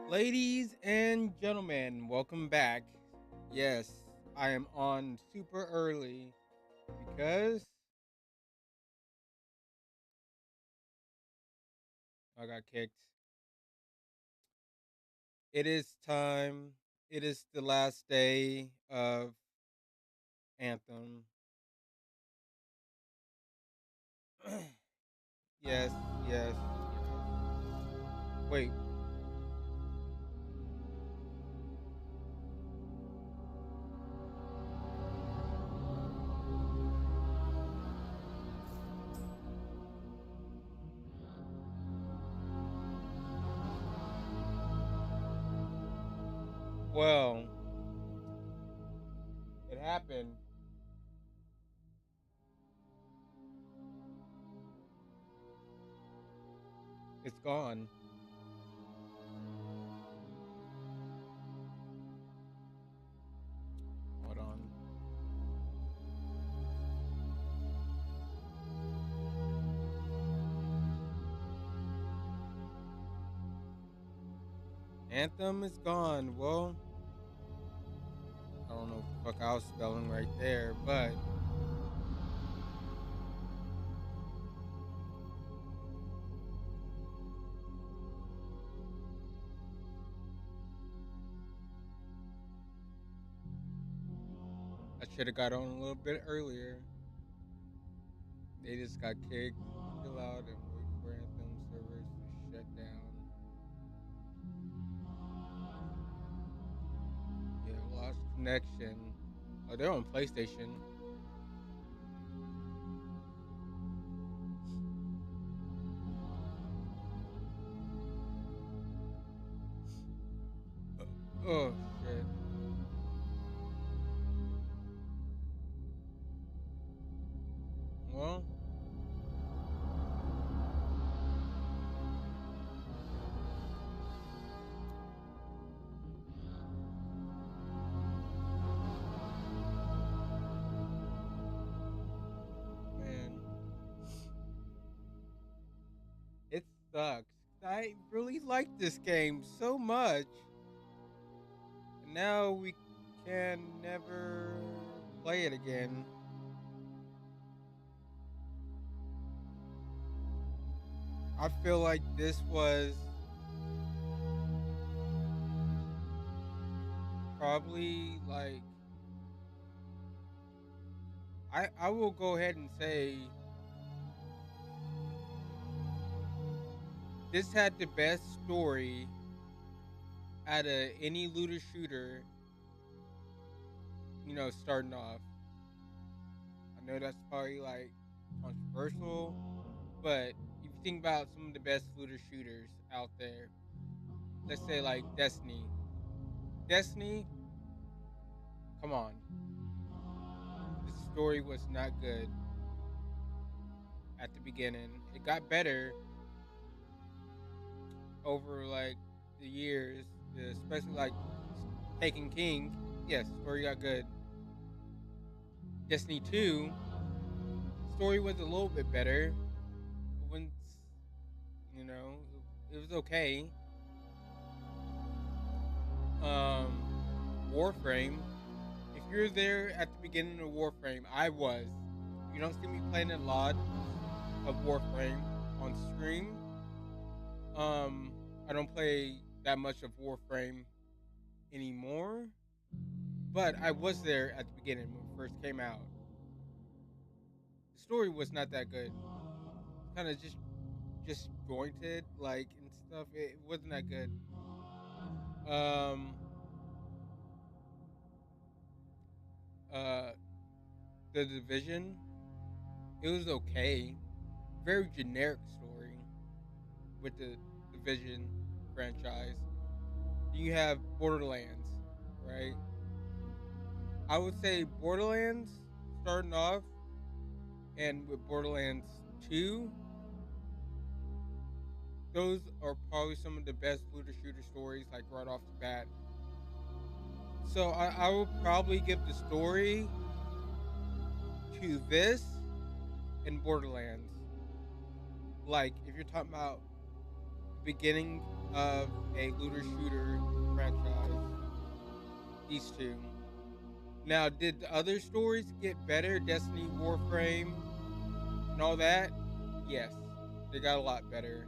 Ladies and gentlemen, welcome back. Yes, I am on super early because I got kicked. It is time. It is the last day of Anthem. Yes, yes, yes. Wait, well, it happened. It's gone. Hold on. Anthem is gone. Well, I don't know what the fuck I was spelling right there, but I should have got on a little bit earlier. They just got kicked. Chill out and wait for Anthem servers to shut down. Yeah, lost connection. Oh, they're on PlayStation. Oh shit. Well, man, it sucks. I really like this game so much, and now we can never play it again. I feel like this was probably like I will go ahead and say this had the best story out of any looter shooter, starting off. I know that's probably like controversial, but if you think about some of the best looter shooters out there, let's say like Destiny. Destiny, come on. The story was not good at the beginning. It got better over like the years, especially like Taken King. Yes, story got good. Destiny 2, story was a little bit better. When you know, it was okay. Um, Warframe. If you're there at the beginning of Warframe, I was. You don't see me playing a lot of Warframe on stream. Um, I don't play that much of Warframe anymore, but I was there at the beginning when it first came out. The story was not that good. Kind of just jointed like and stuff. It wasn't that good. Um, uh, the Division. It was okay. Very generic story with the Division franchise. You have Borderlands, right? I would say Borderlands starting off, and with Borderlands 2, those are probably some of the best looter shooter stories, like right off the bat. So I would probably give the story to this and Borderlands. Like, if you're talking about beginning of a looter shooter franchise. These two. Now, did the other stories get better? Destiny, Warframe, and all that? Yes, they got a lot better.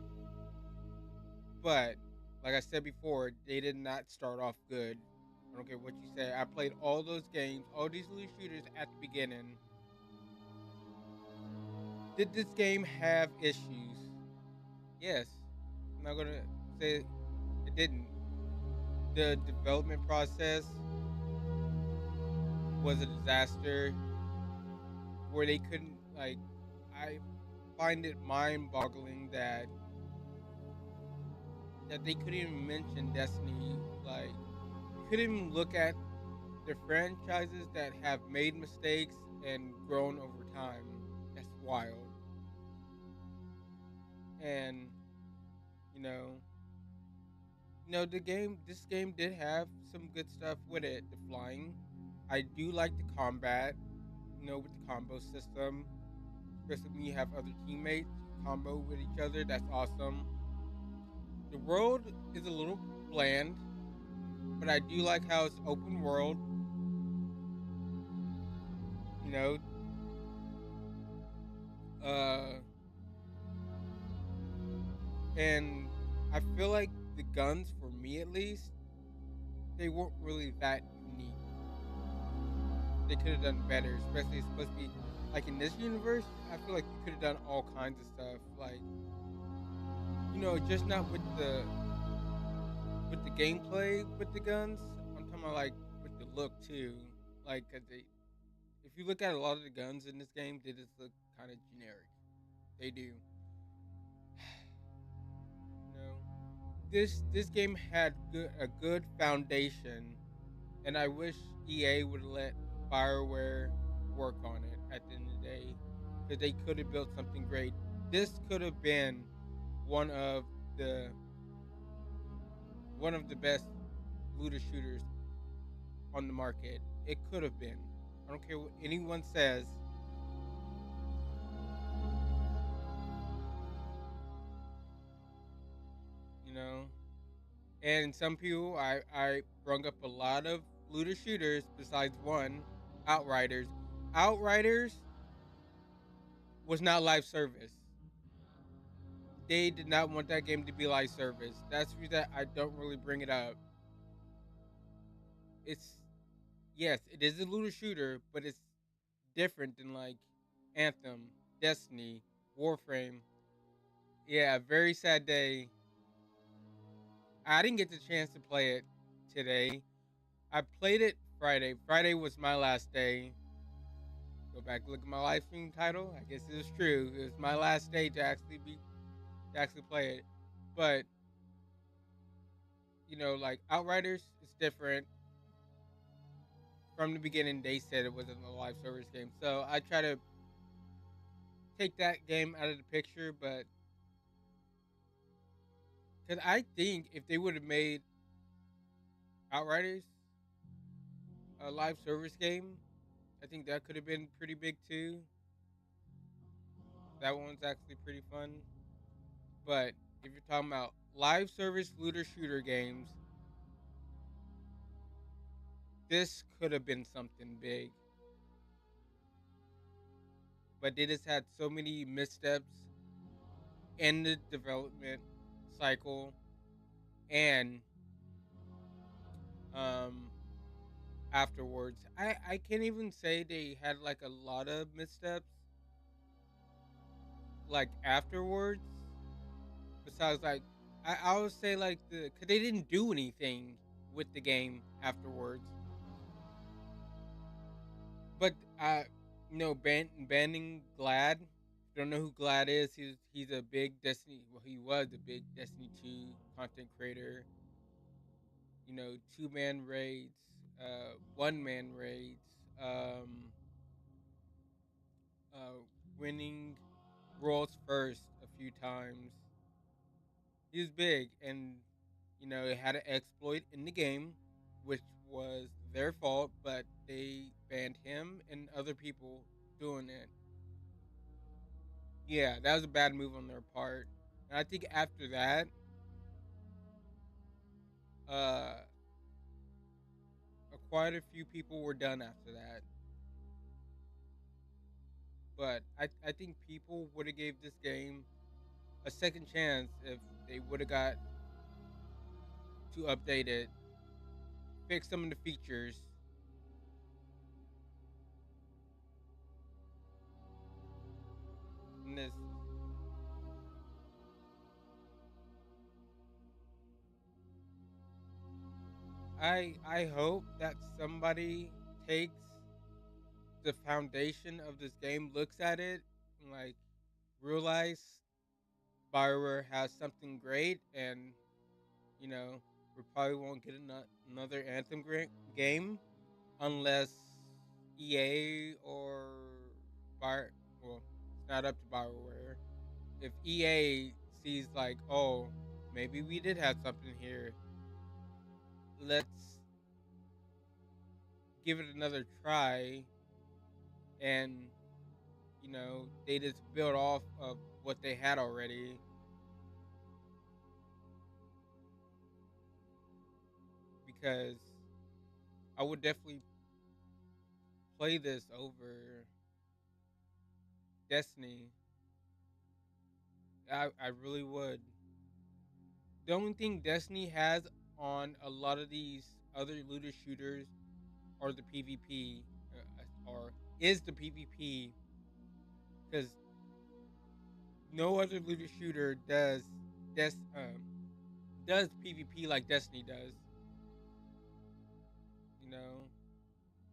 But like I said before, they did not start off good. I don't care what you say. I played all those games, all these little shooters at the beginning. Did this game have issues? Yes. I'm not gonna say it didn't. The development process was a disaster where they couldn't like I find it mind boggling that they couldn't even mention Destiny. Like you couldn't even look at the franchises that have made mistakes and grown over time. That's wild. And you know, the game. This game did have some good stuff with it. The flying. I do like the combat. With the combo system, especially when you have other teammates combo with each other. That's awesome. The world is a little bland, but I do like how it's open world. You know, uh, and I feel like the guns, for me at least, they weren't really that unique. They could have done better, especially it's supposed to be like in this universe. I feel like you could have done all kinds of stuff, like just not with the gameplay with the guns. I'm talking about like with the look too. Like, 'cause if you look at a lot of the guns in this game, they just look kind of generic. They do. You know, this game had a good foundation, and I wish EA would let Bioware work on it at the end of the day, because they could have built something great. This could have been one of the one of the best looter shooters on the market. It could have been. I don't care what anyone says. You know, and some people, I brung up a lot of looter shooters besides one, Outriders. Outriders was not live service. They did not want that game to be live service. That's the reason I don't really bring it up. It's Yes, it is a looter shooter, but it's different than like Anthem, Destiny, Warframe. Yeah, very sad day. I didn't get the chance to play it today. I played it Friday. Friday was my last day. Go back look at my live stream title. I guess it was true. It was my last day to actually play it. But like Outriders, it's different. From the beginning, they said it wasn't a live service game, so I try to take that game out of the picture. But because I think if they would have made Outriders a live service game, I think that could have been pretty big too. That one's actually pretty fun. But if you're talking about live service looter shooter games, this could have been something big. But they just had so many missteps in the development cycle, and um afterwards. I can't even say they had like a lot of missteps like afterwards. Besides, like I would say like because they didn't do anything with the game afterwards. But banning Glad. If you don't know who Glad is, he's a big Destiny. Well, he was a big Destiny 2 content creator. 2-man raids, 1-man raids, um, uh, winning world's first a few times. He was big, and it had an exploit in the game, which was their fault, but they banned him and other people doing it. Yeah, that was a bad move on their part. And I think after that, Uh, quite a few people were done after that, but I think people would have gave this game a second chance if they would have got to update it, fix some of the features. And this, I hope that somebody takes the foundation of this game, looks at it, and like realize Bioware has something great, and you know we probably won't get another Anthem game unless EA or Bio. Well, it's not up to Bioware. If EA sees like, oh, maybe we did have something here, let's give it another try, and they just build off of what they had already, because I would definitely play this over Destiny. I really would. The only thing Destiny has on a lot of these other looter shooters are the PvP, or is the PvP, because no other looter shooter des does PvP like Destiny does. You know,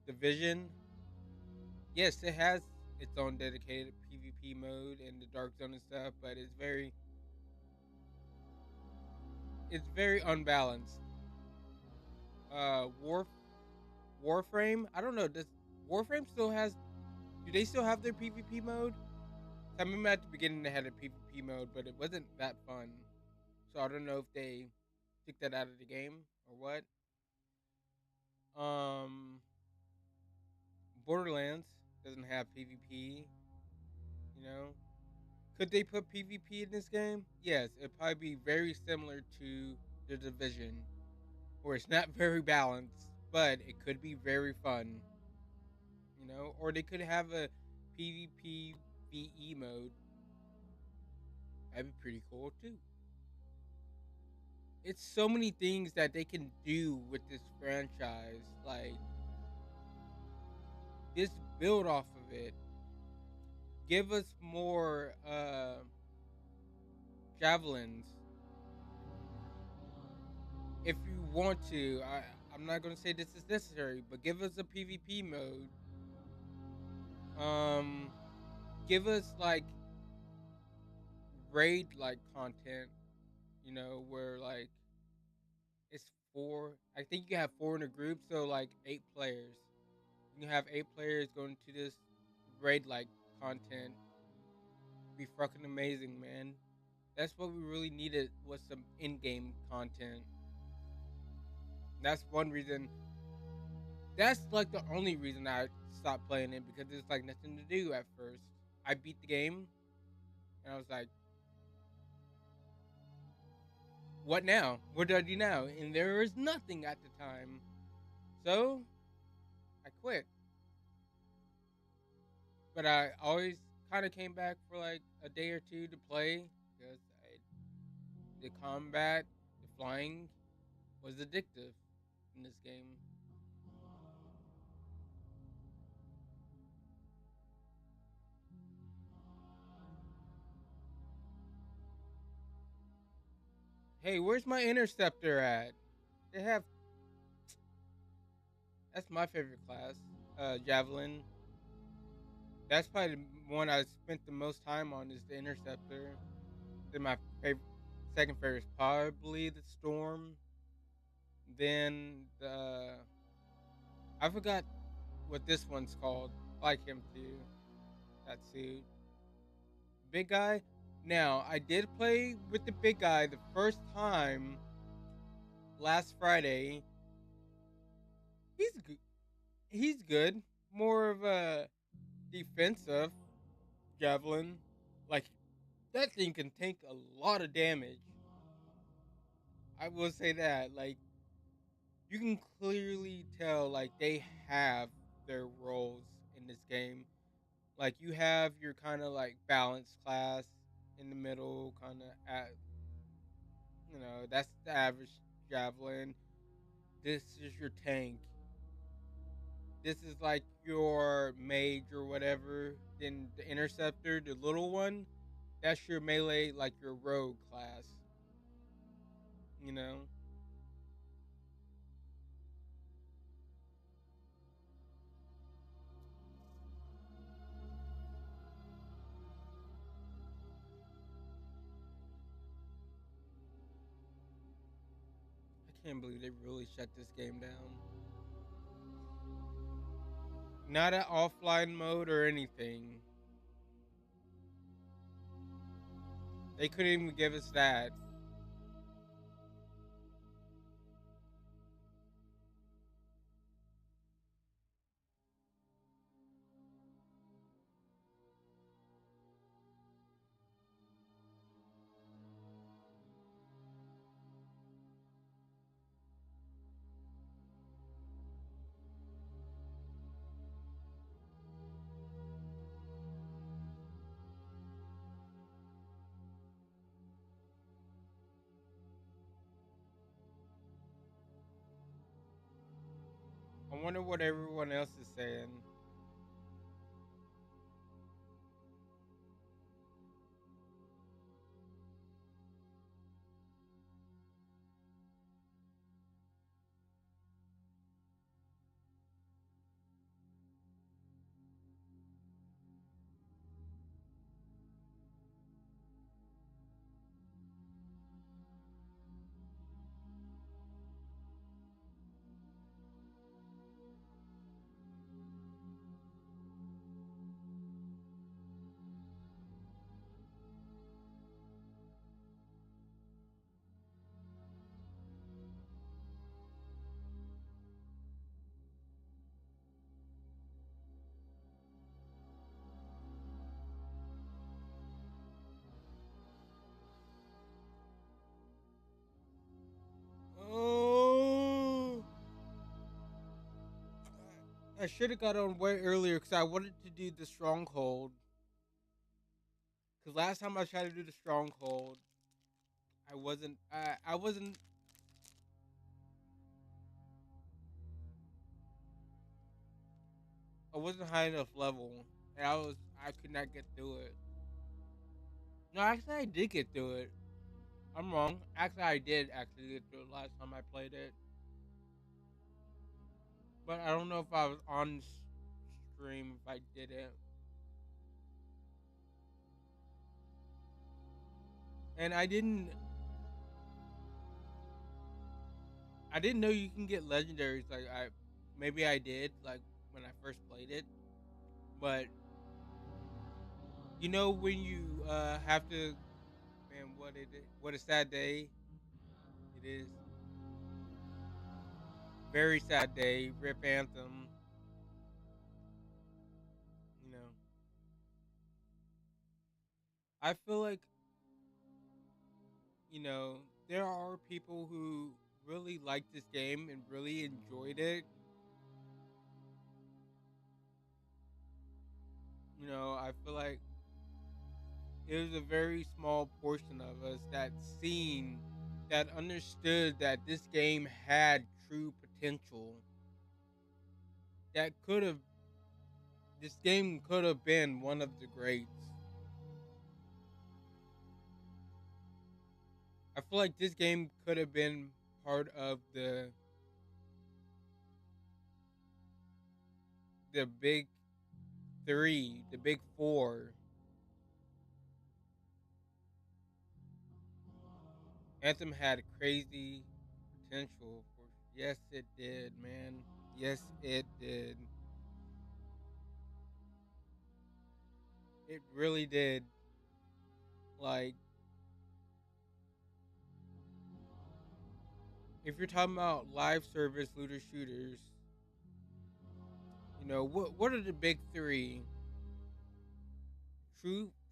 Division, yes, it has its own dedicated PvP mode and the Dark Zone and stuff, but it's very unbalanced. Uh, War Warframe, I don't know. Does Warframe still has? Do they still have their PvP mode? I remember at the beginning they had a PvP mode, but it wasn't that fun. So I don't know if they took that out of the game or what. Um, Borderlands doesn't have PvP. You know, could they put PvP in this game? Yes, it'd probably be very similar to the Division, where it's not very balanced, but it could be very fun. Or they could have a PvP VE mode. That'd be pretty cool too. It's so many things that they can do with this franchise. Like, just build off of it. Give us more javelins if you want to. I'm not gonna say this is necessary, but give us a PvP mode. Um, give us like raid like content. Where like it's four. I think you have four in a group, so like 8 players. You have 8 players going to this raid like content. Be fucking amazing, man. That's what we really needed, was some in-game content. That's one reason. That's like the only reason I stopped playing it, because there's like nothing to do at first. I beat the game and I was like, what now? What do I do now? And there was nothing at the time. So I quit. But I always kind of came back for like a day or two to play, because the combat, the flying was addictive in this game. Hey, where's my interceptor at? They have That's my favorite class. Javelin. That's probably the one I spent the most time on, is the interceptor. Then my favorite, second favorite is probably the storm. Then I forgot what this one's called. I like him too. That suit. Big guy. Now I did play with the big guy the first time last Friday. He's good. He's good. More of a defensive javelin. Like, that thing can take a lot of damage. I will say that. Like, you can clearly tell like they have their roles in this game. Like you have your kind of like balanced class in the middle, kind of at that's the average javelin. This is your tank. This is like your mage or whatever. Then the interceptor, the little one, that's your melee, like your rogue class. You know, I can't believe they really shut this game down. Not an offline mode or anything. They couldn't even give us that. I wonder what everyone else is saying. Oh, I should have got on way earlier because I wanted to do the stronghold. Because last time I tried to do the stronghold, I wasn't. I wasn't. I wasn't high enough level, and I was. I could not get through it. No, actually, I did get through it. I'm wrong. Actually, I did actually get through it last time I played it, but I don't know if I was on stream if I did it. And I didn't. I didn't know you can get legendaries. Like maybe I did like when I first played it, but you know when you have to, man, what a sad day it is. Very sad day. Rip Anthem. You know, I feel like there are people who really liked this game and really enjoyed it. I feel like it was a very small portion of us that seen that understood that this game had true potential. That could have this game could have been one of the greats. I feel like this game could have been part of the big three, the big four. Anthem had crazy potential for yes it did, man. Yes it did. It really did. Like if you're talking about live service looter shooters, what are the big three?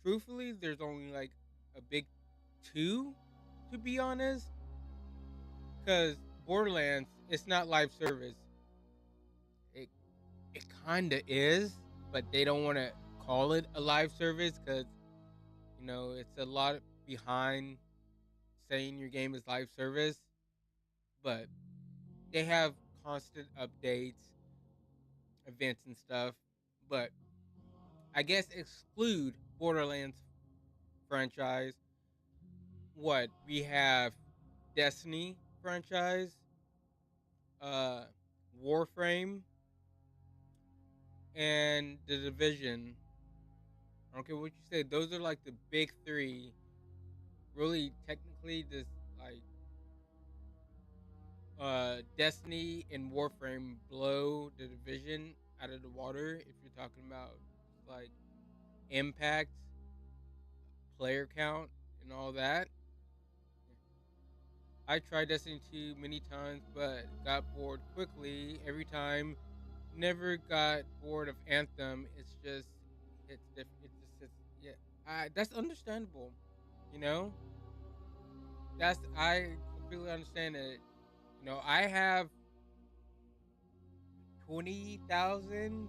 Truthfully, there's only like a big two, to be honest, because Borderlands it's not live service. It it kind of is, but they don't want to call it a live service because it's a lot behind saying your game is live service. But they have constant updates, events, and stuff. But I guess exclude Borderlands franchise. What we have Destiny franchise, uh, Warframe, and The Division. I don't care what you say; those are like the big three. Really, technically, this like Destiny and Warframe blow The Division out of the water. If you're talking about like impact, player count, and all that. I tried Destiny 2 many times, but got bored quickly every time. Never got bored of Anthem. It's different. Yeah. That's understandable. You know, I completely understand it. I have 20,000,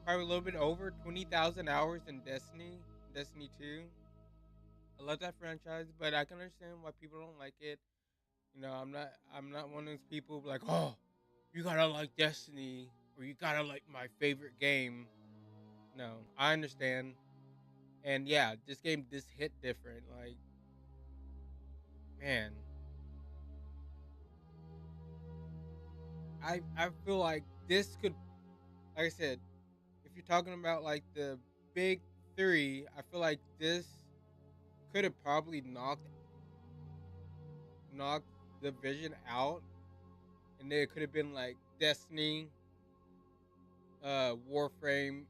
probably a little bit over 20,000 hours in Destiny 2. I love that franchise, but I can understand why people don't like it. I'm not one of those people like, oh, you gotta like Destiny or you gotta like my favorite game. No, I understand. And yeah, this hit different. Like, man, I feel like this could, like I said, if you're talking about like the big three, I feel like this could have probably knocked the Vision out, and then it could have been like Destiny, Warframe,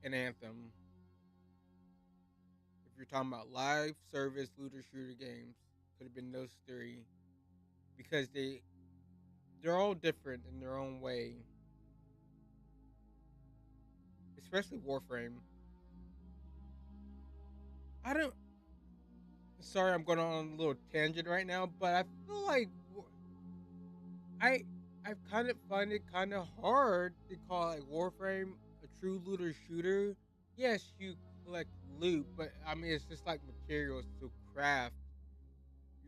and Anthem. If you're talking about live service looter shooter games, could have been those three because they're all different in their own way. Especially Warframe. I don't. Sorry, I'm going on a little tangent right now, but I feel like I I kind of find it kind of hard to call like Warframe a true looter shooter. Yes, you collect loot, but I mean it's just like materials to craft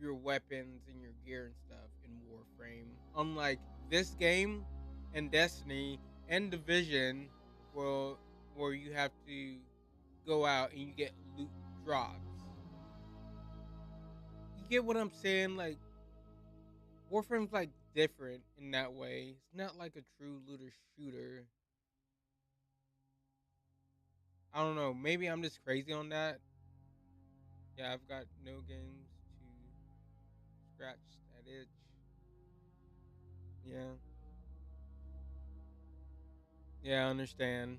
your weapons and your gear and stuff in Warframe. Unlike this game and Destiny and Division, well, where you have to go out and you get loot drops. You get what I'm saying? Like Warframe's like different in that way. It's not like a true looter shooter. I don't know. Maybe I'm just crazy on that. Yeah, I've got no games to scratch that itch. Yeah. Yeah, I understand.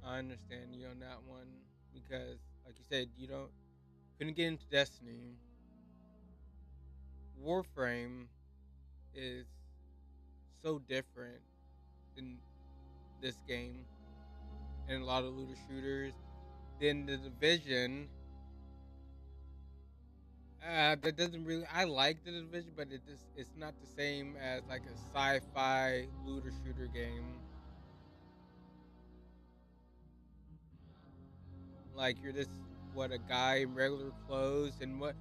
I understand you on that one because, like you said, you don't couldn't get into Destiny. Warframe is so different than this game and a lot of looter shooters. Then the Division, that doesn't really. I like the Division, but it's not the same as like a sci-fi looter shooter game. Like you're just what a guy in regular clothes, and what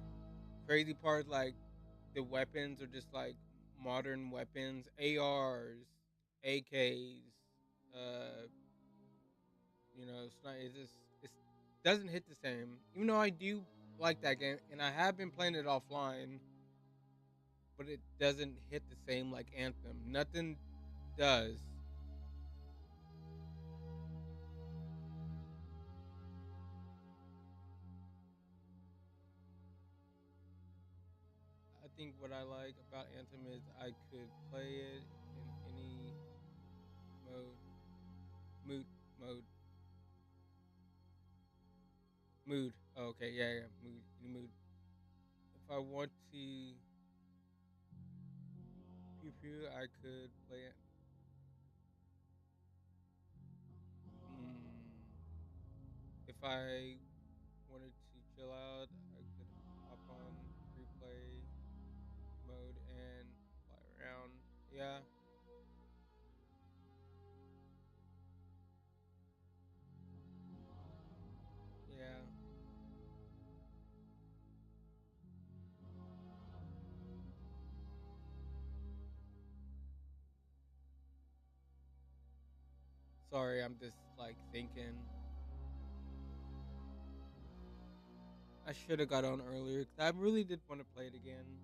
crazy part like the weapons are just like modern weapons, ARs, AKs. Uh, it's not. It doesn't hit the same. Even though I do like that game, and I have been playing it offline, but it doesn't hit the same like Anthem. Nothing does. I think what I like about Anthem is I could play it in any mode, mood, mode, mood. Oh, okay, yeah, yeah, mood, any mood. If I want to pew pew, I could play it. If I wanted to chill out, I could hop on free play mode and fly around. Yeah. Yeah. Sorry, I'm just like thinking. I should have got on earlier 'cause I really did want to play it again.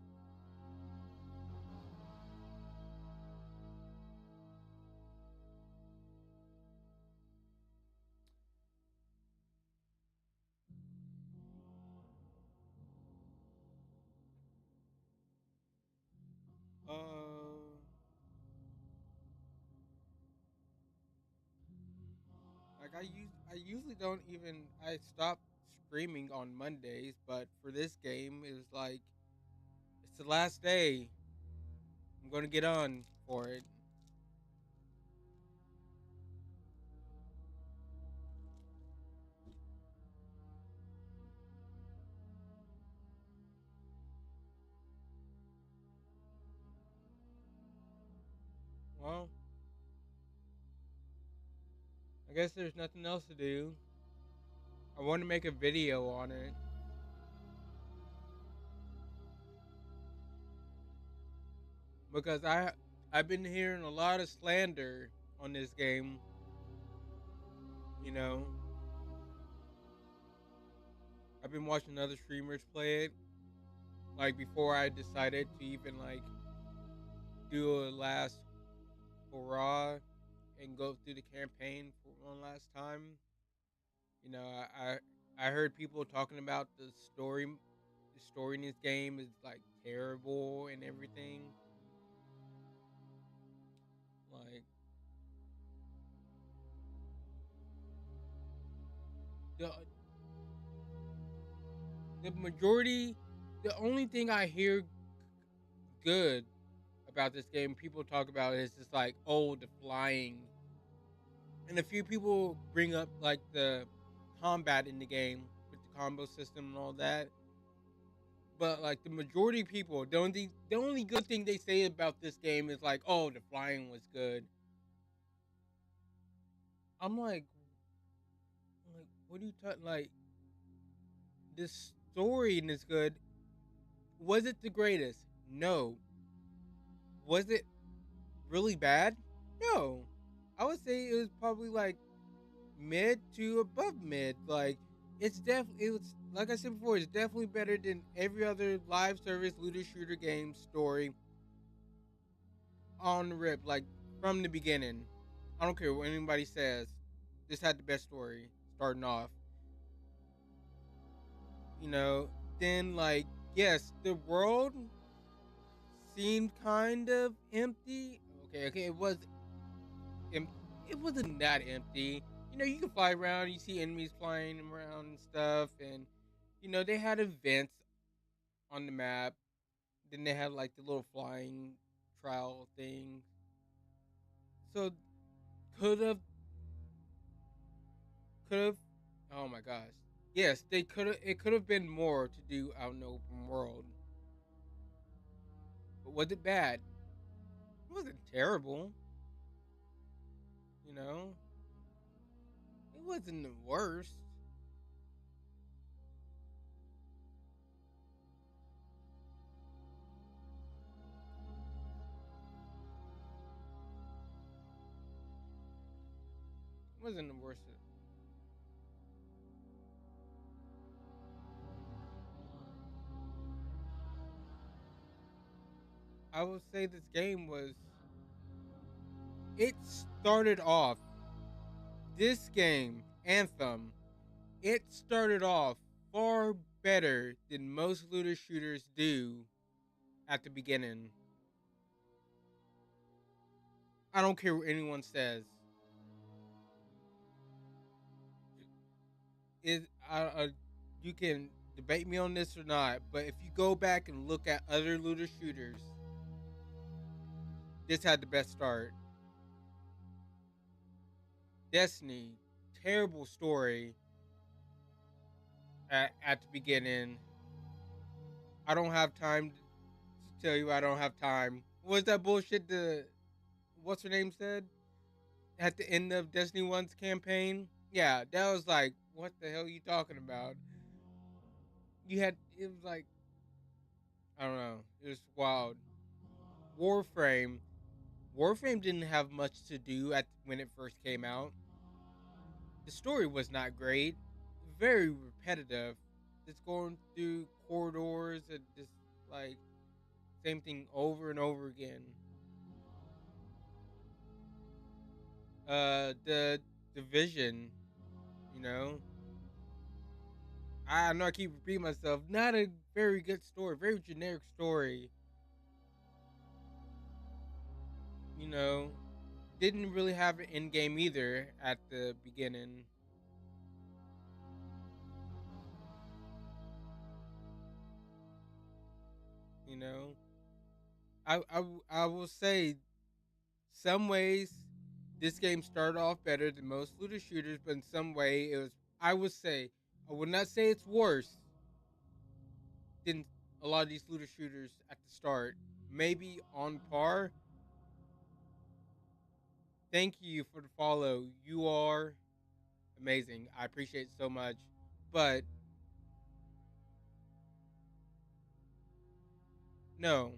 Uh, like I usually don't even I stop streaming on Mondays, but for this game, it was like it's the last day. I'm gonna get on for it. Well, I guess there's nothing else to do. I want to make a video on it because I've been hearing a lot of slander on this game. You know, I've been watching other streamers play it. Like before I decided to even like do a last hurrah and go through the campaign for one last time. You know, I heard people talking about the story. The story in this game is like terrible and everything. Like the the majority, the only thing I hear good about this game, people talk about is just like, oh, the flying, and a few people bring up like the combat in the game with the combo system and all that. But like the majority of people, the only good thing they say about this game is like, oh, the flying was good. I'm like, what are you talking? Like, this story is good. Was it the greatest? No. Was it really bad? No. I would say it was probably like mid to above mid. Like, it was like I said before, it's definitely better than every other live service looter shooter game story on the rip. Like from the beginning, I don't care what anybody says. This had the best story starting off. You know, then like yes, the world seemed kind of empty. Okay, em- it wasn't that empty. You know, you can fly around, you see enemies flying around and stuff, and you know they had events on the map. Then they had like the little flying trial thing. So could have, could have. Oh my gosh. Yes, they could have. It could have been more to do out in the open world. But was it bad? It wasn't terrible. You know, it wasn't the worst. It wasn't the worst. I would say this game was. It started off this game, Anthem. It started off far better than most looter shooters do at the beginning. I don't care what anyone says. It, you can debate me on this or not, but if you go back and look at other looter shooters, this had the best start. Destiny, terrible story at the beginning. I don't have time to tell you I don't have time. was that bullshit? The what's her name said at the end of Destiny One's campaign? Yeah, that was like, what the hell are you talking about? You had it was like I don't know. It was wild. Warframe. Warframe didn't have much to do at when it first came out. The story was not great. Very repetitive. Just going through corridors and just like same thing over and over again. The division, you know. I know I keep repeating myself. Not a very good story. Very generic story. You know, didn't really have an end game either at the beginning. You know, I will say some ways this game started off better than most looter shooters, but in some way it was. I would say I would not say it's worse than a lot of these looter shooters at the start. Maybe on par. Thank you for the follow. You are amazing. I appreciate it so much. But no,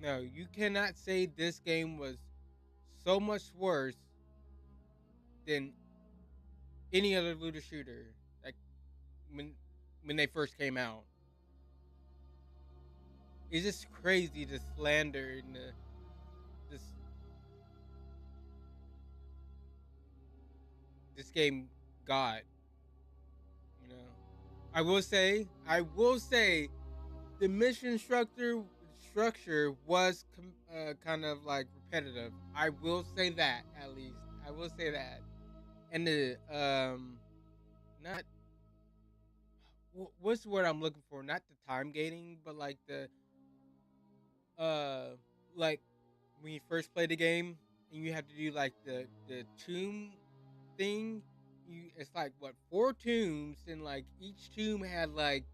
no, you cannot say this game was so much worse than any other looter shooter. Like when when they first came out, it's just crazy the slander and this this game got. You know, I will say, the mission structure was kind of like repetitive. I will say that at least. I will say that, and the not what's the word I'm looking for? Not the time gating, but like the uh like when you first play the game and you have to do like the tomb thing. It's like what, four tombs, and like each tomb had like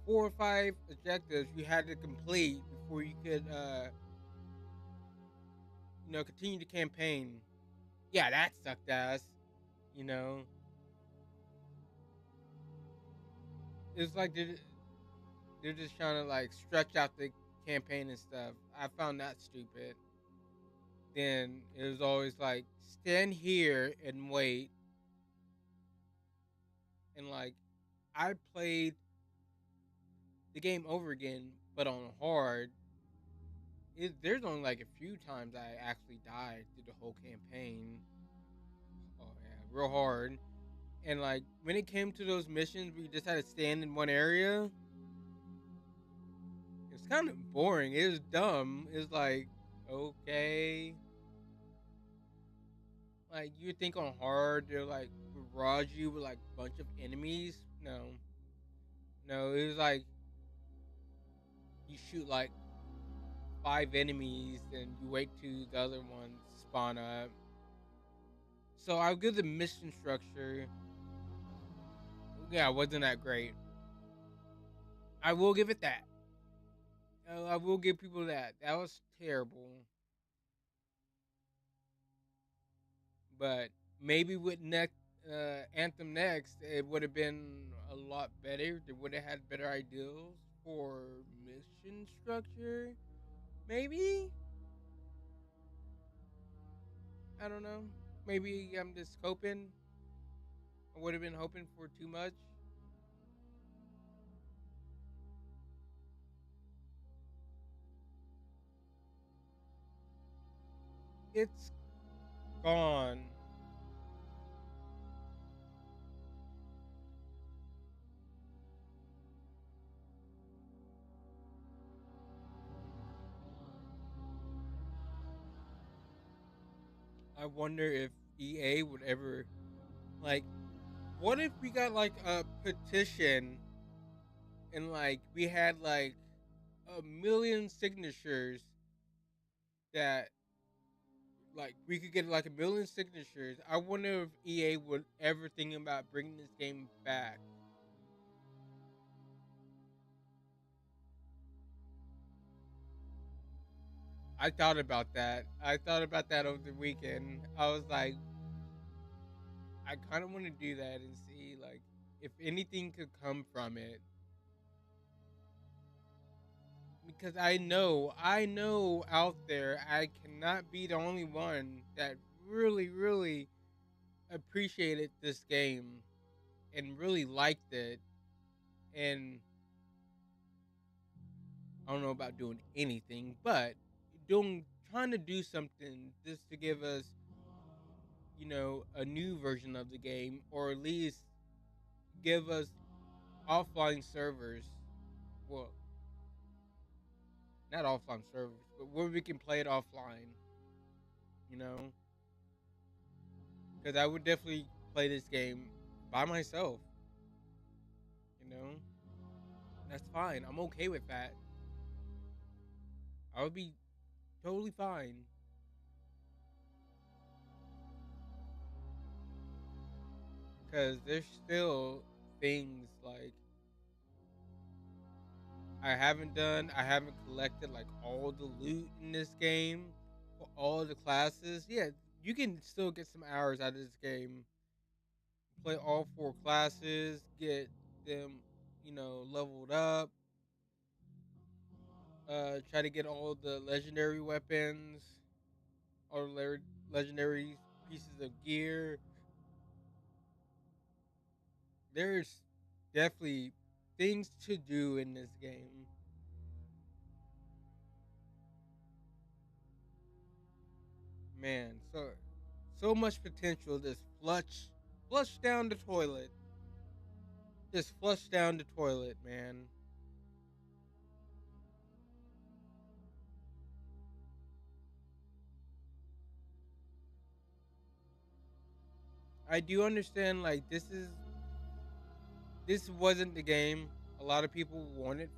four or five objectives you had to complete before you could continue the campaign. Yeah, that sucked ass. You know, it's like they're just trying to like stretch out the campaign and stuff. I found that stupid. Then it was always like stand here and wait, and like I played the game over again, but on hard. There's only like a few times I actually died through the whole campaign. Oh yeah, real hard. And like when it came to those missions where you just had to stand in one area, it's kind of boring. It was dumb. It's like, okay, like you would think on hard they're like barrage you with like a bunch of enemies. No, no, it was like you shoot like five enemies and you wait till the other ones spawn up. So I'll give the mission structure. Yeah, wasn't that great. I will give it that. I will give people that. That was terrible. But maybe with next Anthem next, it would have been a lot better. They would have had better ideals for mission structure. Maybe, I don't know. Maybe I'm just hoping. I would have been hoping for too much. It's gone. I wonder if EA would ever like. What if we got like a petition and like we had like a million signatures that like we could get like a million signatures. I wonder if EA would ever think about bringing this game back. I thought about that. I thought about that over the weekend. I was like, I kind of want to do that and see like if anything could come from it, because I know out there I cannot be the only one that really, really appreciated this game and really liked it. And I don't know about doing anything, but doing trying to do something just to give us, a new version of the game, or at least give us offline servers. Well, not offline servers, but where we can play it offline. You know, because I would definitely play this game by myself. You know, that's fine. I'm okay with that. I would be totally fine. Because there's still things like I haven't done. I haven't collected like all the loot in this game for all the classes. Yeah, you can still get some hours out of this game. Play all four classes, get them, leveled up. Try to get all the legendary weapons, all the legendary pieces of gear. There's definitely things to do in this game. Man, so much potential just flush down the toilet. Just flush down the toilet, man. I do understand like this wasn't the game a lot of people wanted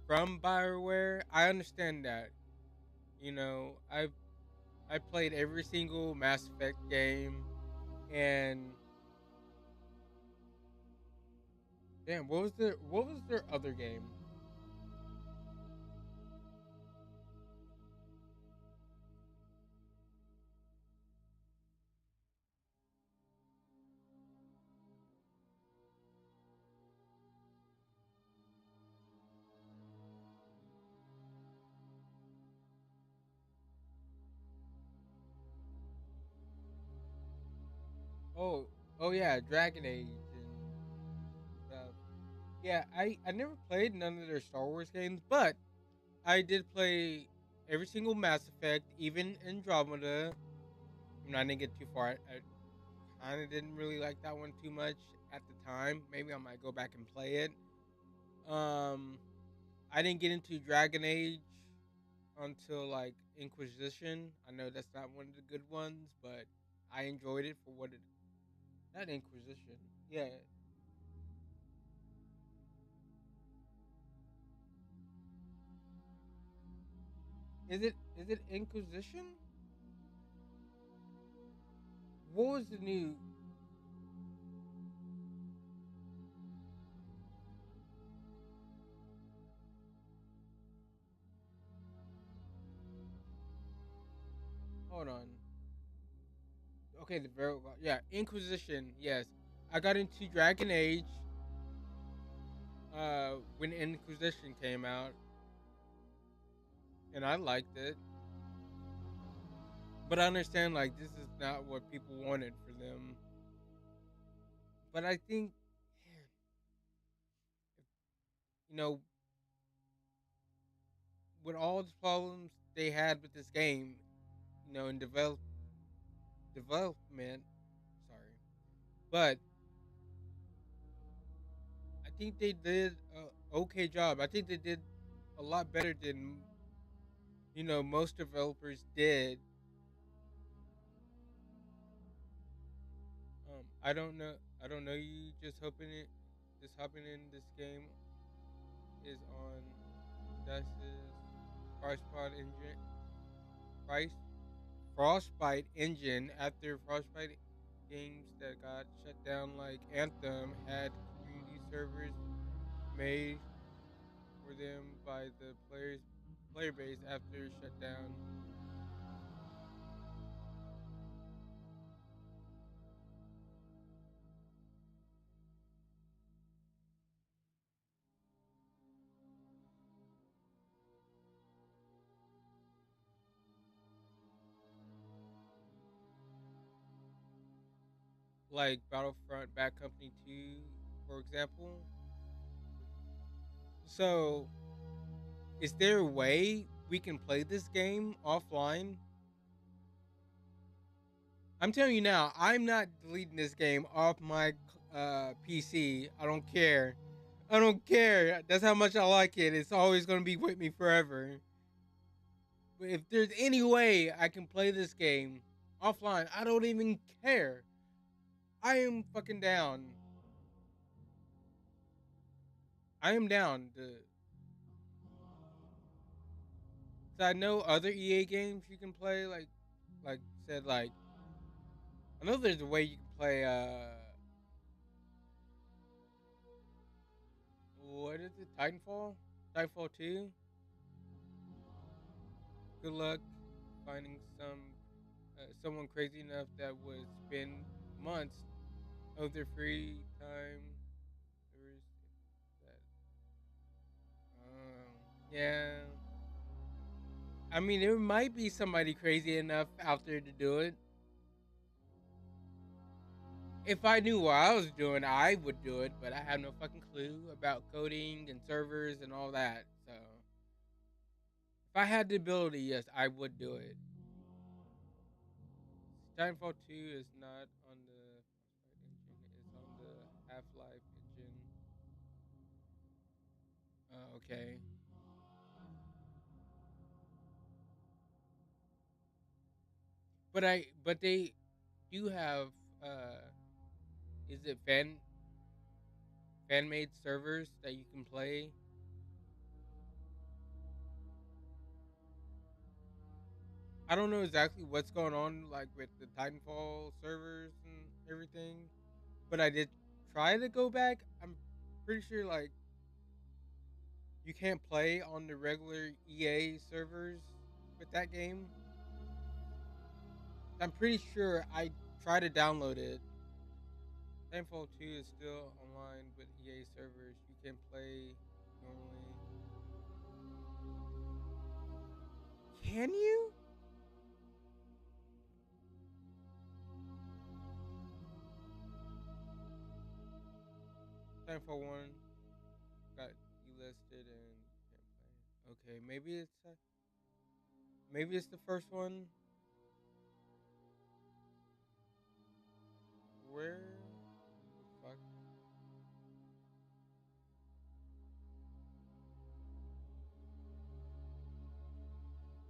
from BioWare. I understand that. You know, I played every single Mass Effect game, and damn, what was their other game? Oh, oh yeah, Dragon Age and stuff. Yeah, I never played none of their Star Wars games, but I did play every single Mass Effect, even Andromeda. I didn't get too far. I kind of didn't really like that one too much at the time. Maybe I might go back and play it. Um, I didn't get into Dragon Age until like Inquisition. I know that's not one of the good ones, but I enjoyed it for what it. Not Inquisition. Yeah. Is it Inquisition? What was the new? Hold on. Okay, the very yeah, Inquisition. Yes, I got into Dragon Age when Inquisition came out, and I liked it. But I understand like this is not what people wanted for them. But I think, man, you know, with all the problems they had with this game, in development, sorry, but I think they did a okay job. I think they did a lot better than most developers did. I don't know. I don't know. You just hopping in this game is on Dice's Frostbite engine. Price Frostbite engine after Frostbite games that got shut down, like Anthem, had community servers made for them by the players. player base after it shut down. Like Battlefront Bad Company 2, for example. So, is there a way we can play this game offline? I'm telling you now, I'm not deleting this game off my PC. I don't care. I don't care. That's how much I like it. It's always going to be with me forever. But if there's any way I can play this game offline, I don't even care. I am fucking down. I am down. So I know other EA games you can play, like said, like I know there's a way you can play. What is it? Titanfall, Titanfall 2. Good luck finding someone crazy enough that would spend months of their free time. That, yeah. I mean, there might be somebody crazy enough out there to do it. If I knew what I was doing, I would do it, but I have no fucking clue about coding and servers and all that. So, if I had the ability, yes, I would do it. Titanfall 2 is not on the Frostbite engine, it's on the Half Life engine. Okay. But they do have uh is it fan made servers that you can play. I don't know exactly what's going on like with the Titanfall servers and everything, but I did try to go back. I'm pretty sure like you can't play on the regular EA servers with that game. I'm pretty sure I tried to download it. Titanfall 2 is still online with EA servers. You can play normally. Can you? Titanfall 1 got delisted and can't play. Okay, maybe it's the first one. Where the fuck?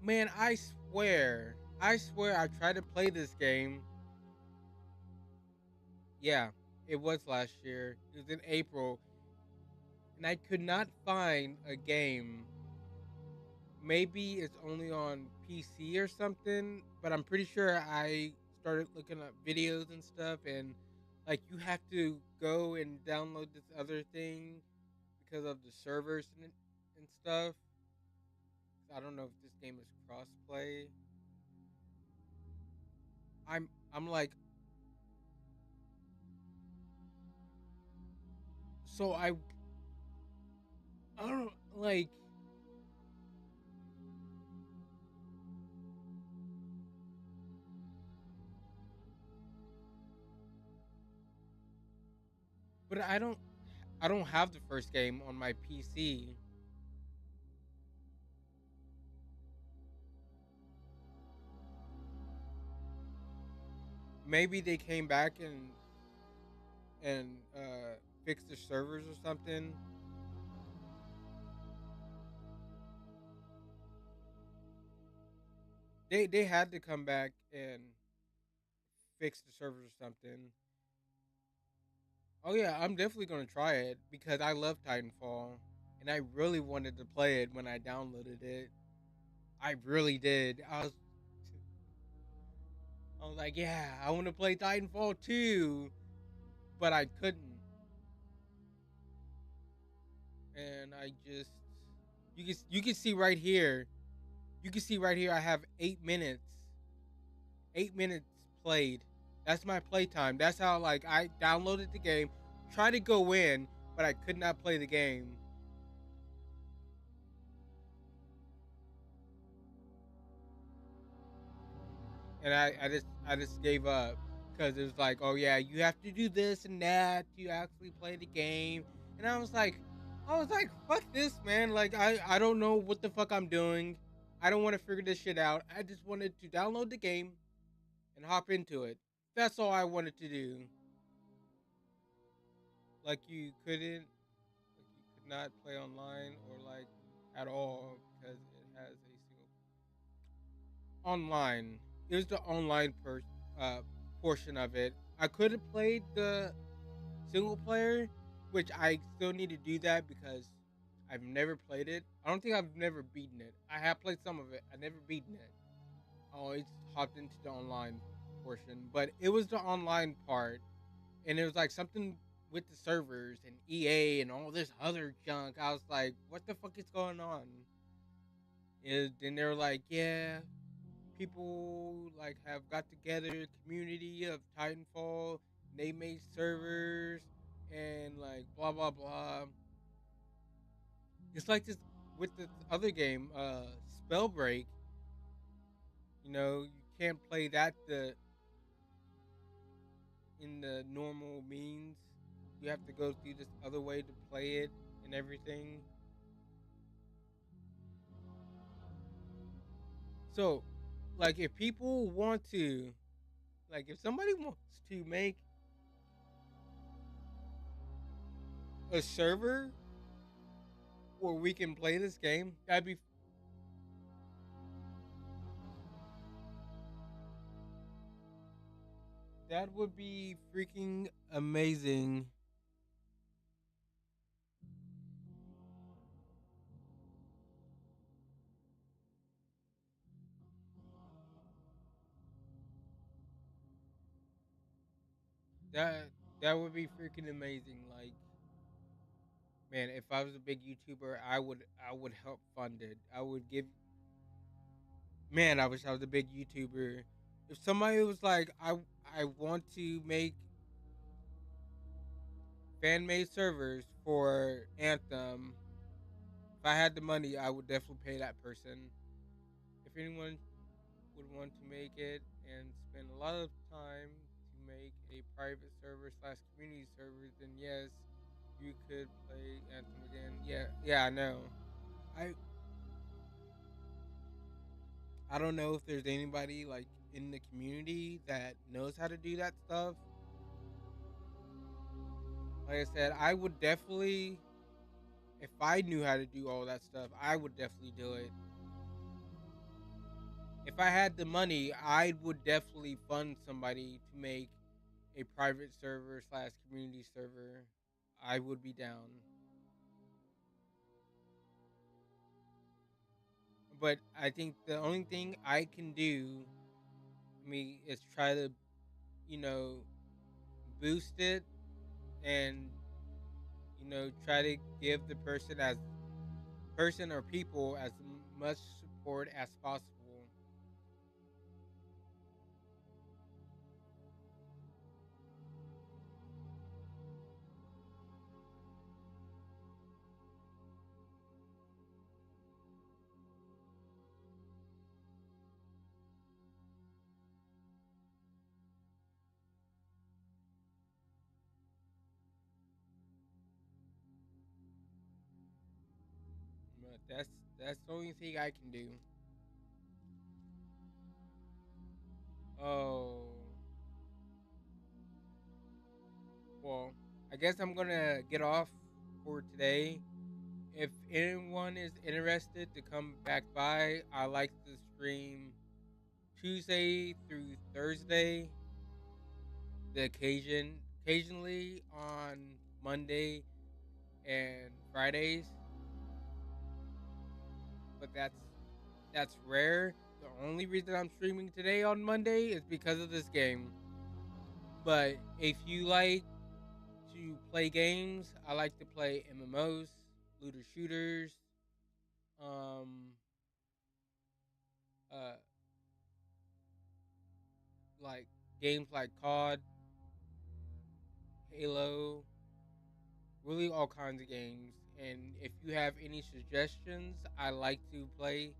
Man, I swear, I tried to play this game. Yeah, it was last year. It was in April, and I could not find a game. Maybe it's only on PC or something, but I'm pretty sure I started looking up videos and stuff, and like you have to go and download this other thing because of the servers and stuff. I don't know if this game is crossplay. I'm like, so I don't like, but I don't have the first game on my PC. Maybe they came back and fixed the servers or something. They had to come back and fix the servers or something. Oh yeah, I'm definitely gonna try it because I love Titanfall, and I really wanted to play it when I downloaded it. I really did. I was like, yeah, I want to play Titanfall 2, but I couldn't. And I just You can see right here. You can see right here. I have 8 minutes. 8 minutes played. That's my playtime. That's how like I downloaded the game, tried to go in, but I could not play the game, and I just gave up because it was like, oh yeah, you have to do this and that to actually play the game, and I was like, fuck this, man. Like I don't know what the fuck I'm doing. I don't want to figure this shit out. I just wanted to download the game and hop into it. That's all I wanted to do. Like you could not play online or like at all because it has a single online. It was the online uh, portion of it. I could have played the single player, which I still need to do that because I've never played it. I don't think I've never beaten it. I have played some of it. I never beaten it. I always hopped into the online portion, but it was the online part, and it was like something with the servers and EA and all this other junk. I was like, what the fuck is going on? Then they were like, yeah, people like have got together, community of Titanfall. They made servers and like blah blah blah. It's like this with the other game, Spellbreak. You can't play that in the normal means. You have to go through this other way to play it and everything. So, like, if people want to, like, if somebody wants to make a server where we can play this game, that would be freaking amazing. That that would be freaking amazing. Like, man, if I was a big YouTuber, I would help fund it. I would give. Man, I wish I was a big YouTuber. If somebody was like, I want to make fan made servers for Anthem. If I had the money, I would definitely pay that person. If anyone would want to make it and spend a lot of time to make a private server slash community server, then yes, you could play Anthem again. Yeah, yeah, I know. I I don't know if there's anybody like in the community that knows how to do that stuff. Like I said, I would definitely, if I knew how to do all that stuff, I would definitely do it. If I had the money, I would definitely fund somebody to make a private server slash community server. I would be down. But I think the only thing I can do, is try to, you know, boost it and, try to give the person or people as much support as possible. But that's the only thing I can do. Oh, well, I guess I'm gonna get off for today. If anyone is interested to come back by, I like to stream Tuesday through Thursday. The occasionally on Monday and Fridays, but that's rare. The only reason I'm streaming today on Monday is because of this game. But if you like to play games, I like to play MMOs, looter shooters, Um, uh, like games like COD, Halo, really all kinds of games. And if you have any suggestions, I like to play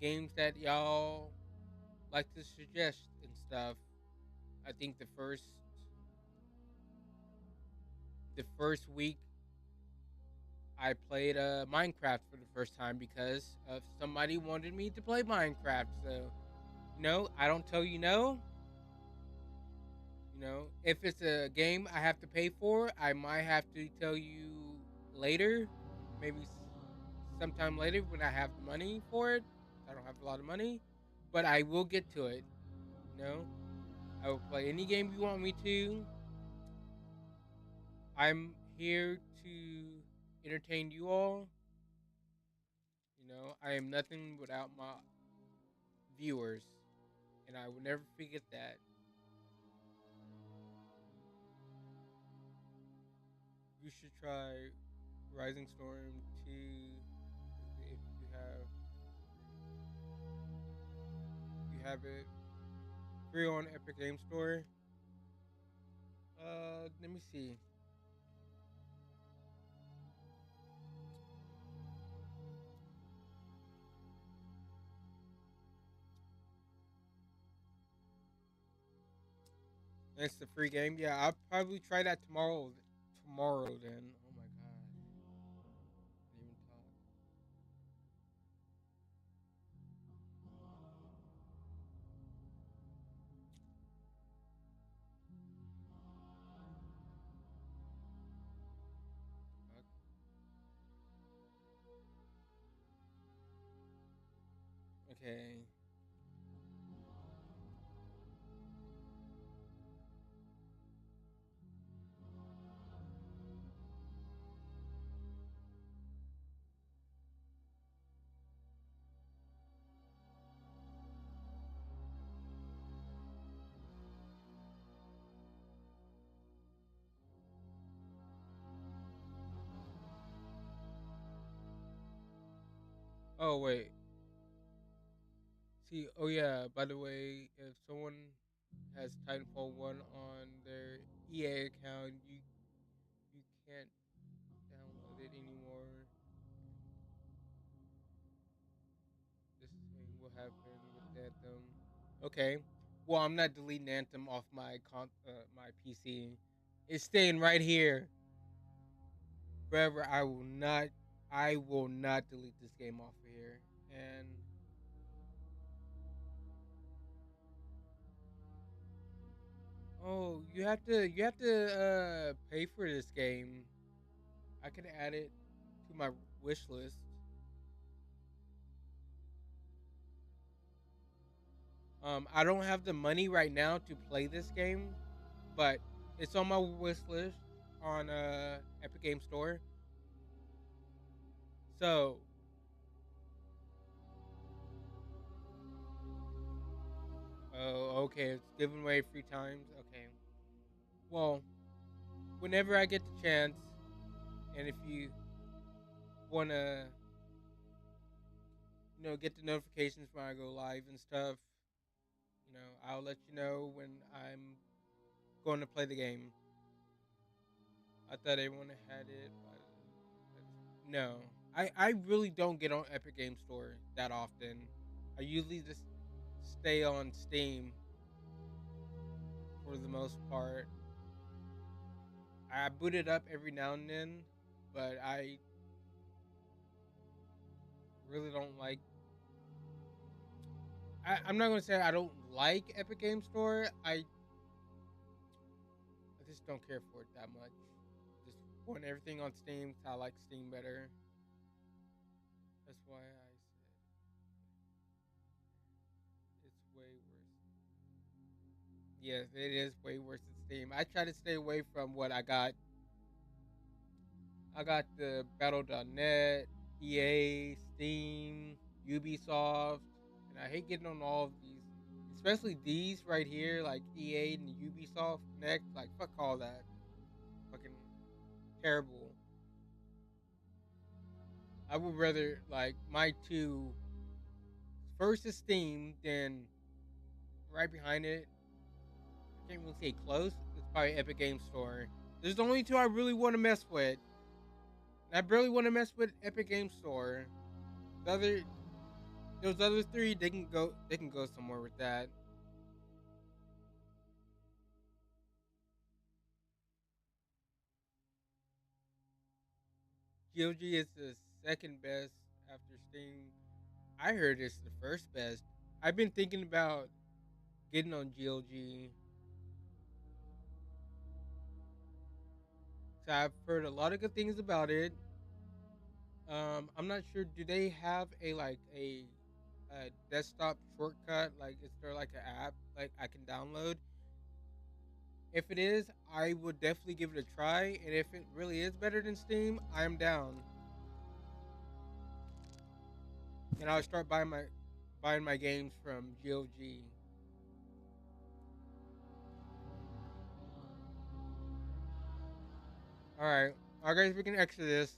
games that y'all like to suggest and stuff. I think the first week I played Minecraft for the first time because of somebody wanted me to play Minecraft. So I don't tell you no. If it's a game I have to pay for, I might have to tell you later, maybe sometime later when I have the money for it. I don't have a lot of money, but I will get to it. You know, I will play any game you want me to. I'm here to entertain you all. I am nothing without my viewers, and I will never forget that. You should try Rising Storm 2 if you have it free on Epic Game Store. Let me see. It's the free game. Yeah, I'll probably try that tomorrow. Tomorrow, then. Oh my god. Didn't even talk. Fuck. Okay. Oh wait. See. Oh yeah. By the way, if someone has Titanfall 1 on their EA account, you can't download it anymore. This thing will happen with Anthem. Okay. Well, I'm not deleting Anthem off my PC. It's staying right here forever. I will not delete this game off of here. And oh, you have to pay for this game. I could add it to my wish list. I don't have the money right now to play this game, but it's on my wish list on Epic Game Store. So, oh, okay, it's giving away free times. Okay, well, whenever I get the chance, and if you wanna, get the notifications when I go live and stuff, I'll let you know when I'm going to play the game. I thought everyone had it, but no. I really don't get on Epic Game Store that often. I usually just stay on Steam for the most part. I boot it up every now and then, but I really don't like. I'm not gonna say I don't like Epic Game Store. I just don't care for it that much. Just want everything on Steam. 'Cause I like Steam better. That's why I said it's way worse. Yes, it is way worse than Steam. I try to stay away from what I got. I got the Battle.net, EA, Steam, Ubisoft, and I hate getting on all of these, especially these right here, like EA and Ubisoft Connect. Like fuck all that, fucking terrible. I would rather like my two first is Steam, then right behind it, I can't really say close. It's probably Epic Game Store. There's the only two I really want to mess with. I barely want to mess with Epic Game Store. The other, those other three, they can go. They can go somewhere with that. GOG is the second best after Steam. I heard it's the first best. I've been thinking about getting on GOG. So I've heard a lot of good things about it. I'm not sure. Do they have a desktop shortcut? Like, is there like an app like I can download? If it is, I would definitely give it a try. And if it really is better than Steam, I am down. And I'll start buying my games from GOG. All right, guys, we can exit this.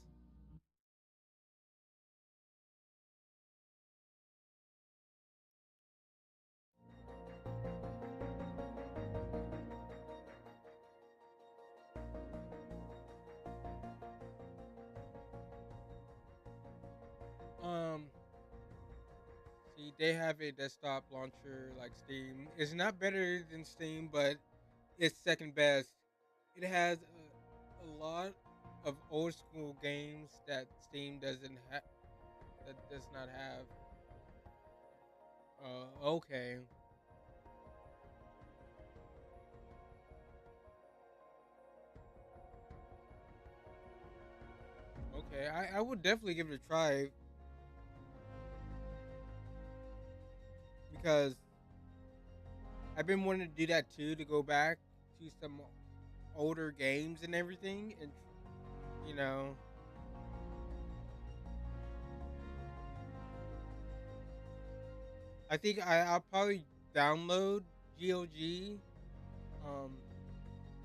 Um, See, they have a desktop launcher like Steam. It's not better than Steam, but it's second best. It has a lot of old school games that Steam doesn't have. That does not have. Okay, okay. I would definitely give it a try because I've been wanting to do that too. To go back to some older games and everything, and you know, I think I'll probably download GOG um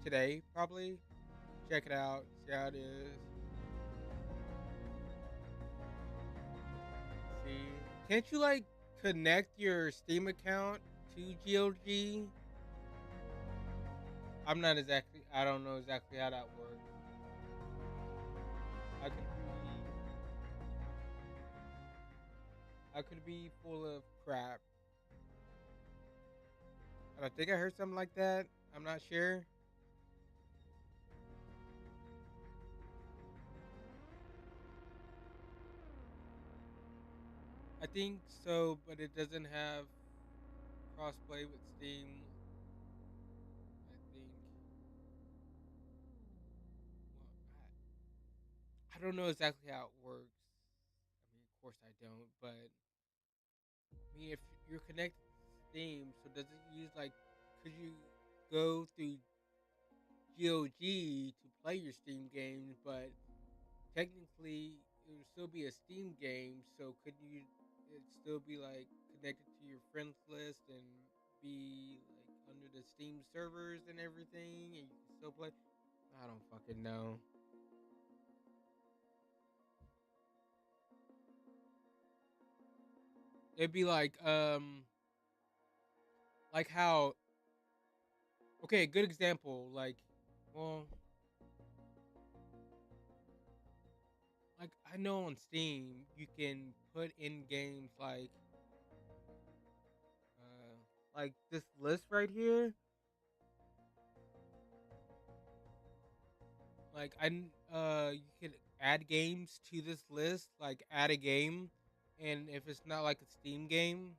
today probably. Check it out, see how it is. See, can't you like connect your Steam account to GOG? I'm not exactly. I don't know exactly how that works. I could be. I could be full of crap. And I think I heard something like that. I'm not sure. I think so, but it doesn't have crossplay with Steam. I think. Well, I don't know exactly how it works. I mean, of course I don't, but I mean, if you're connected to Steam, so does it use like, could you go through GOG to play your Steam games, but technically it would still be a Steam game, so could you it still be like connected to your friends list and be like under the Steam servers and everything and you can still play? I don't fucking know. It'd be like how okay, good example, well like I know on Steam you can put in games like this list right here. You could add games to this list, like add a game, and if it's not like a Steam game,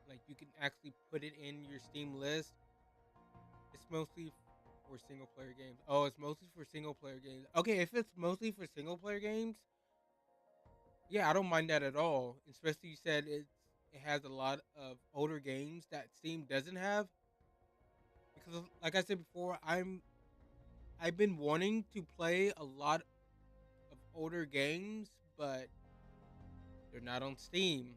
like you can actually put it in your Steam list. It's mostly for single player games. Oh, it's mostly for single player games. Okay, if it's mostly for single player games, yeah, I don't mind that at all. Especially you said it has a lot of older games that Steam doesn't have. Because like I said before, I've been wanting to play a lot of older games, but they're not on Steam.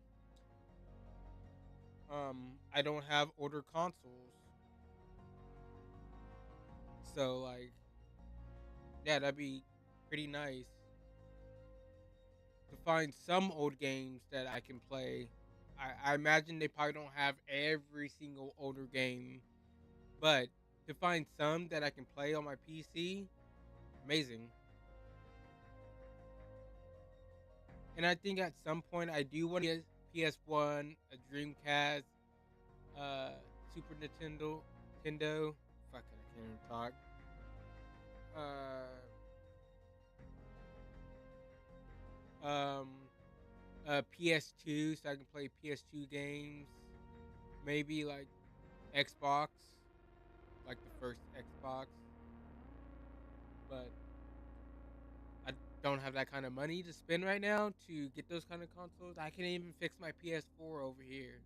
I don't have older consoles, so like, yeah, that'd be pretty nice. to find some old games that I can play. I imagine they probably don't have every single older game, but to find some that I can play on my PC, amazing. And I think at some point I do want a PS1, a Dreamcast, uh, Super Nintendo. Fuck it, I can't even talk. Um, PS2 so I can play PS2 games. Maybe like Xbox, like the first Xbox. But I don't have that kind of money to spend right now to get those kind of consoles. I can't even fix my PS4 over here.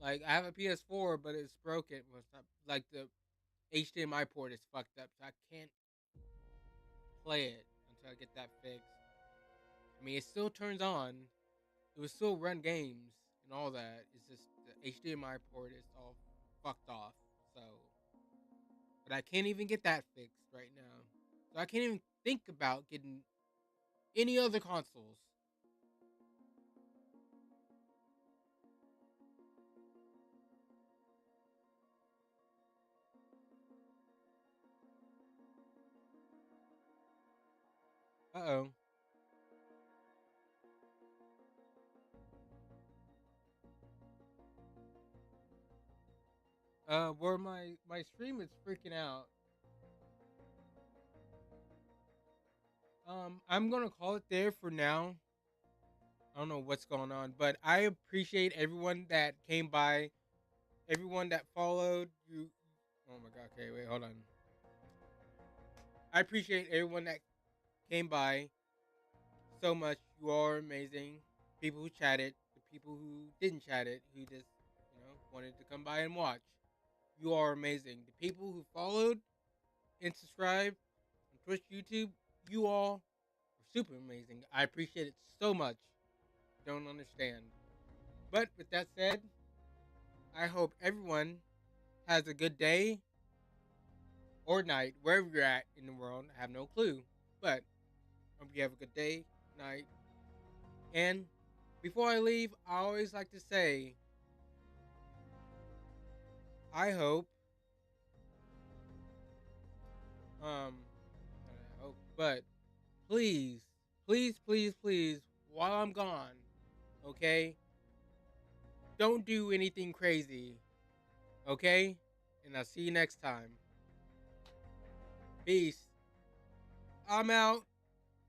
Like I have a PS4, but it's broken. Well, it's not like the HDMI port is fucked up, so I can't play it until I get that fixed. I mean, it still turns on. It will still run games and all that. It's just the HDMI port is all fucked off. So, but I can't even get that fixed right now. So I can't even think about getting any other consoles. Uh oh. Where my stream is freaking out. I'm gonna call it there for now. I don't know what's going on, but I appreciate everyone that came by, everyone that followed you. Oh my god. Okay, wait, hold on. I appreciate everyone that came by so much. You are amazing. People who chatted, the people who didn't chat it, who just wanted to come by and watch. You are amazing. The people who followed and subscribed on Twitch, YouTube, you all are super amazing. I appreciate it so much. Don't understand. But with that said, I hope everyone has a good day or night, wherever you're at in the world. I have no clue. But hope you have a good day, night. And before I leave, I always like to say, I hope, um, I hope, but please, please, please, please, while I'm gone, okay, don't do anything crazy, okay? And I'll see you next time. Peace. I'm out.